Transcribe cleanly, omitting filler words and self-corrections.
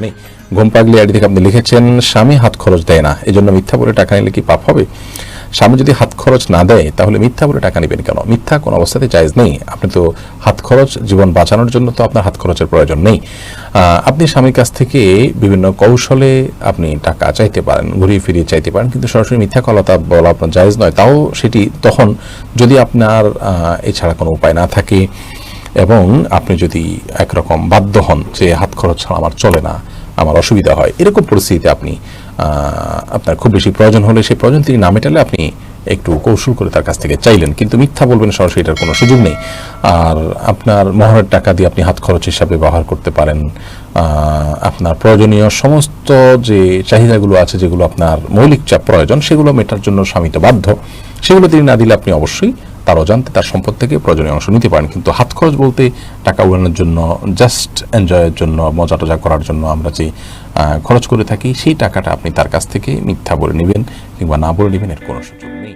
নেই। ঘুম পাগলি আইডি থেকে আপনি লিখেছেন, স্বামী হাত খরচ দেয় না, এই জন্য মিথ্যা বলে টাকা নিলে কি পাপ হবে? স্বামী যদি হাত খরচ না দেয় তাহলে মিথ্যা বলে টাকা নেবেন কেন? মিথ্যা কোনো অবস্থাতে জায়েজ নেই। আপনি তো হাত খরচ, জীবন বাঁচানোর জন্য তো আপনার হাত খরচের প্রয়োজন নেই। আপনি স্বামীর কাছ থেকে বিভিন্ন কৌশলে আপনি টাকা চাইতে পারেন, ঘুরিয়ে ফিরিয়ে চাইতে পারেন, কিন্তু সরাসরি মিথ্যা কথা বলা আপনার জায়েজ নয়। তাও সেটি তখন যদি আপনার এছাড়া কোনো উপায় না থাকে এবং আপনি যদি একরকম বাধ্য হন যে হাত খরচ ছাড়া আমার চলে না, আমার অসুবিধা হয়, এরকম পরিস্থিতিতে আপনি আপনার খুব বেশি প্রয়োজন হলে সেই প্রয়োজন তিনি না মেটালে আপনি একটু কৌশল করে তার কাছ থেকে চাইলেন, কিন্তু মিথ্যা বলবেন সরাসরি, এটার কোনো সুযোগ নেই। আর আপনার মোহরের টাকা দিয়ে আপনি হাত খরচ হিসাবে ব্যবহার করতে পারেন। আপনার প্রয়োজনীয় সমস্ত যে চাহিদাগুলো আছে, যেগুলো আপনার মৌলিক চাপ প্রয়োজন, সেগুলো মেটার জন্য স্বামী তো বাধ্য। সেগুলো তিনি না দিলে আপনি অবশ্যই তার অজান্তে তার সম্পদ থেকে প্রয়োজনীয় অংশ নিতে পারেন। কিন্তু হাত খরচ বলতে টাকা উড়ানোর জন্য, জাস্ট এনজয়ের জন্য, মজা টজা করার জন্য আমরা যে খরচ করে থাকি, সেই টাকাটা আপনি তার কাছ থেকে মিথ্যা বলে নেবেন কিংবা না বলে নেবেন, এর কোনো সুযোগ নেই।